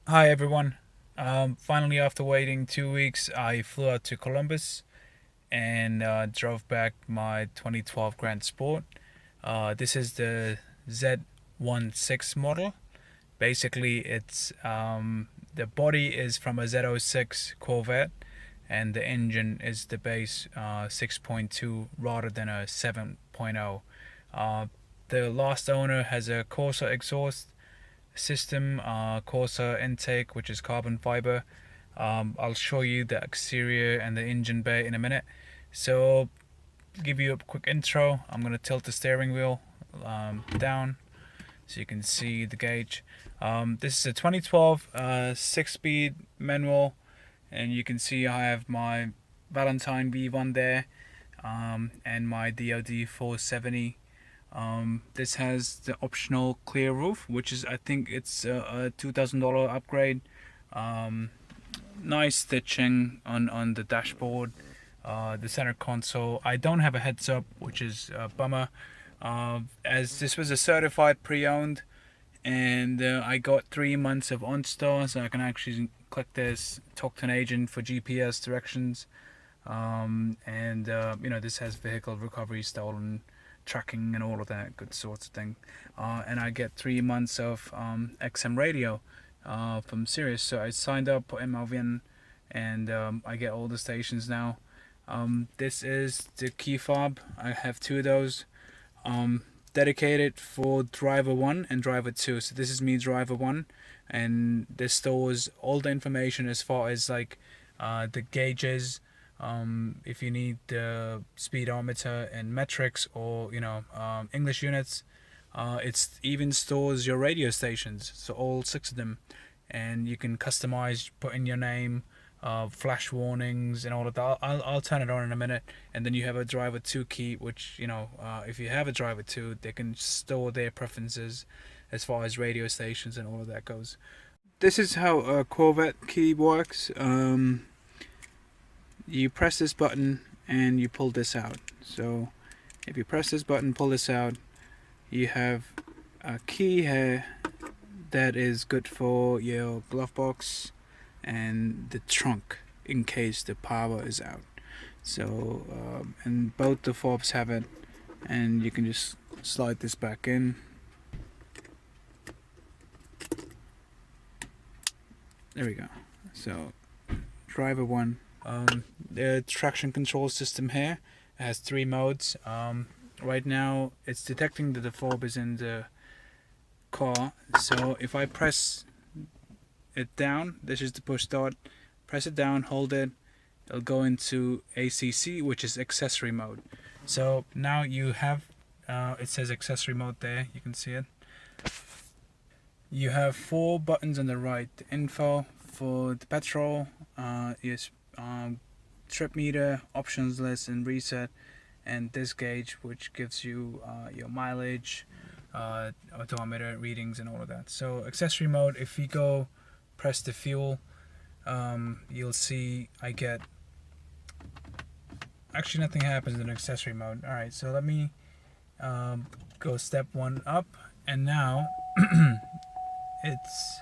Hi everyone. Finally, after waiting 2 weeks, I flew out to Columbus and drove back my 2012 Grand Sport. This is the Z16 model. Basically, it's the body is from a Z06 Corvette, and the engine is the base 6.2 rather than a 7.0. The last owner has a Corsa exhaust system, corsa intake, which is carbon fiber. I'll show you the exterior and the engine bay in a minute. So, give you a quick intro. I'm gonna tilt the steering wheel down so you can see the gauge. This is a 2012 six-speed manual, and you can see I have my Valentine V1 there, and my DOD 470. This has the optional clear roof, which is, I think it's a $2,000 upgrade. Um, Nice stitching on the dashboard, the center console. I don't have a heads up, which is a bummer, as this was a certified pre-owned, and I got 3 months of OnStar, so I can actually click this, talk to an agent for GPS directions, and this has vehicle recovery, stolen tracking, and all of that good sorts of thing. And I get 3 months of XM radio from Sirius. So I signed up for MLVN, and I get all the stations now. This is the key fob. I have two of those. Dedicated for driver 1 and driver 2. So this is me, driver 1, and this stores all the information as far as like the gauges, if you need the speedometer and metrics, or English units. It even stores your radio stations, so all 6 of them, and you can customize, put in your name, flash warnings, and all of that. I'll turn it on in a minute, and then you have a driver 2 key, which if you have a driver 2, they can store their preferences as far as radio stations and all of that goes. This is how a Corvette key works. You press this button and you pull this out. So if you press this button, pull this out, you have a key here that is good for your glove box and the trunk in case the power is out. So and both the fobs have it, and you can just slide this back in. There we go. So driver 1. The traction control system here has 3 modes. Right now it's detecting that the fob is in the car, so if I press it down, this is the push start, press it down, hold it, it'll go into ACC, which is accessory mode. So now you have, it says accessory mode there, you can see it. You have 4 buttons on the right: the info for the petrol, yes, trip meter, options list, and reset, and this gauge, which gives you your mileage, odometer readings, and all of that. So accessory mode, if you go press the fuel, you'll see I get, actually nothing happens in accessory mode. Alright, so let me go step 1 up, and now it's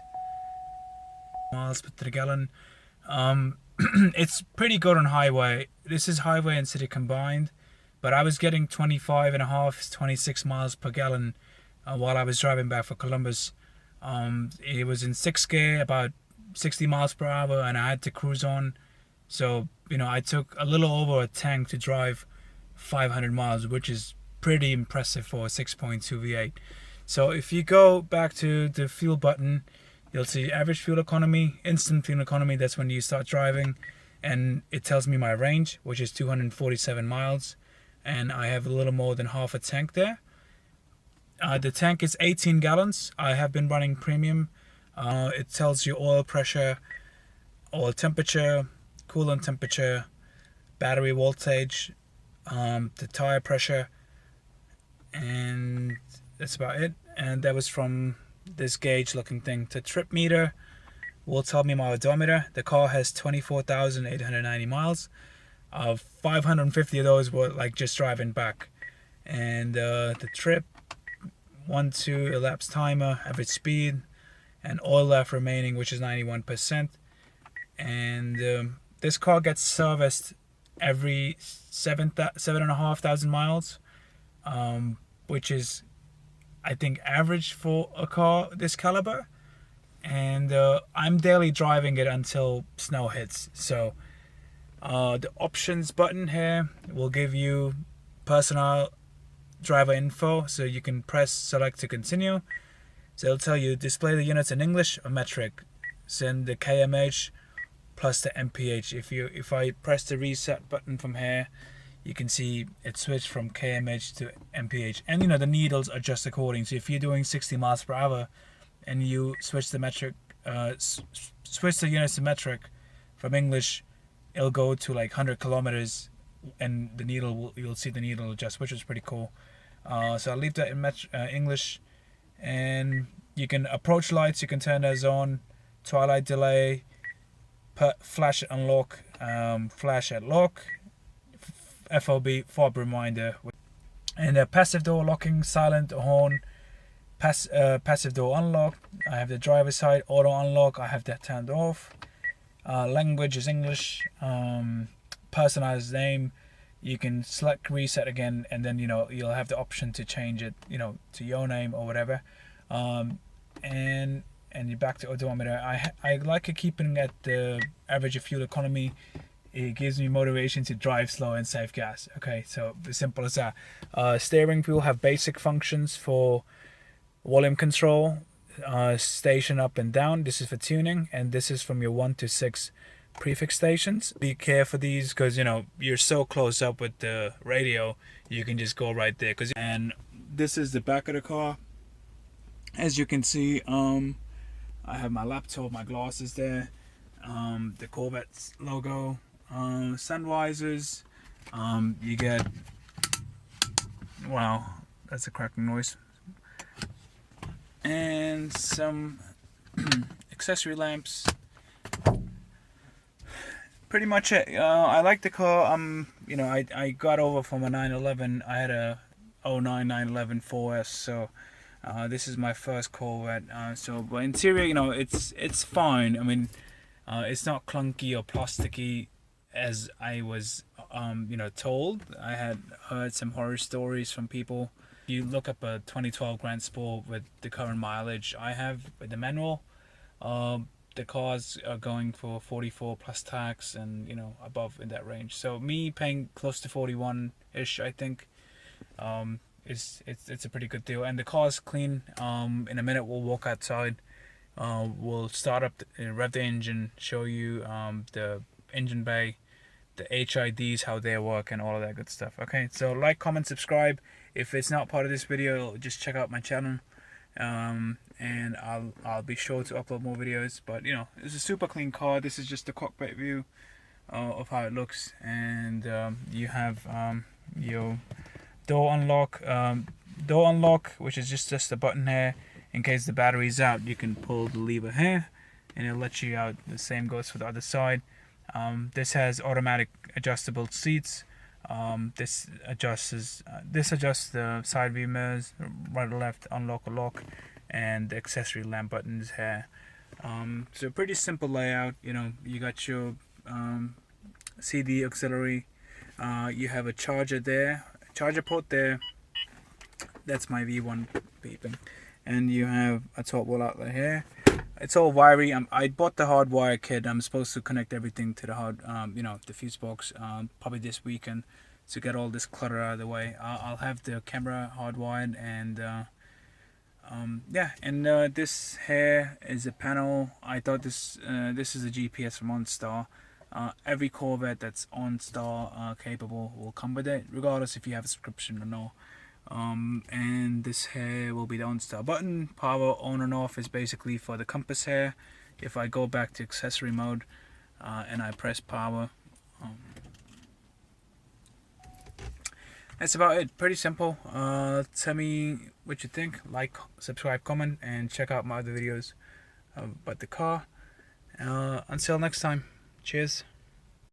miles per gallon. It's pretty good on highway. This is highway and city combined, but I was getting 25 and a half, 26 miles per gallon while I was driving back for Columbus. It was in 6th gear, about 60 miles per hour, and I had to cruise on. So I took a little over a tank to drive 500 miles, which is pretty impressive for a 6.2 V8. So if you go back to the fuel button, you'll see average fuel economy, instant fuel economy. That's when you start driving, and it tells me my range, which is 247 miles, and I have a little more than half a tank there. The tank is 18 gallons. I have been running premium. It tells you oil pressure, oil temperature, coolant temperature, battery voltage, the tire pressure, and that's about it. And that was from this gauge looking thing. The trip meter will tell me my odometer. The car has 24,890 miles. 550 of those were like just driving back. And the trip, 1, 2, elapsed timer, average speed, and oil left remaining, which is 91%. And this car gets serviced every 7,500 miles, which is, I think, average for a car this caliber. And I'm daily driving it until snow hits. So the options button here will give you personal driver info, so you can press select to continue. So it'll tell you display the units in English or metric, send the kmh plus the mph. If I press the reset button from here, you can see it switched from kmh to mph, and the needles adjust according. So if you're doing 60 miles per hour and you switch the metric, switch the units to metric from English, it'll go to like 100 kilometers, and the needle you'll see the needle adjust, which is pretty cool. So I'll leave that in English, and you can approach lights, you can turn those on, twilight delay, flash at unlock, flash at lock, FOB, fob reminder, and passive door locking, silent horn, passive door unlock. I have the driver's side auto unlock, I have that turned off. Language is English. Personalized name, you can select reset again, and then you'll have the option to change it to your name or whatever. And you're back to odometer. I like it keeping at the average of fuel economy. It gives me motivation to drive slow and save gas. Okay, so as simple as that. Steering wheel have basic functions for volume control, station up and down. This is for tuning, and this is from your 1 to 6 prefix stations. Be careful these, because you're so close up with the radio, you can just go right there. And this is the back of the car. As you can see, I have my laptop, my glasses there, the Corvette logo, sun visors. You get, wow, that's a cracking noise, and some accessory lamps. Pretty much it. I like the car. I got over from a 911. I had a 09 911 4S, so this is my first Corvette. But interior, it's fine. I mean, it's not clunky or plasticky as I was told. I had heard some horror stories from people. If you look up a 2012 Grand Sport with the current mileage I have with the manual, the cars are going for 44 plus tax and above in that range. So me paying close to 41-ish, I think, it's a pretty good deal. And the car's clean. In a minute we'll walk outside. We'll start up, rev the engine, show you the engine bay, the HIDs, how they work, and all of that good stuff. Okay, so like, comment, subscribe. If it's not part of this video, just check out my channel. And I'll be sure to upload more videos. But it's a super clean car. This is just the cockpit view of how it looks, and you have your door unlock, which is just a button here. In case the battery's out, you can pull the lever here and it'll let you out. The same goes for the other side. This has automatic adjustable seats. This adjusts the side view mirrors, right or left, unlock or lock, and the accessory lamp buttons here. So pretty simple layout. You got your CD auxiliary. You have a charger there, charger port there. That's my V1 beeping. And you have a top wall outlet here. It's all wiry. I bought the hardwire kit. I'm supposed to connect everything to the the fuse box probably this weekend to get all this clutter out of the way. I'll have the camera hardwired, and yeah. And this here is a panel. I thought this is a GPS from OnStar. Every Corvette that's OnStar capable will come with it, regardless if you have a subscription or no. And this here will be the OnStar button. Power on and off is basically for the compass here. If I go back to accessory mode and I press power, that's about it. Pretty simple. Tell me what you think. Like, subscribe, comment, and check out my other videos about the car. Until next time, cheers.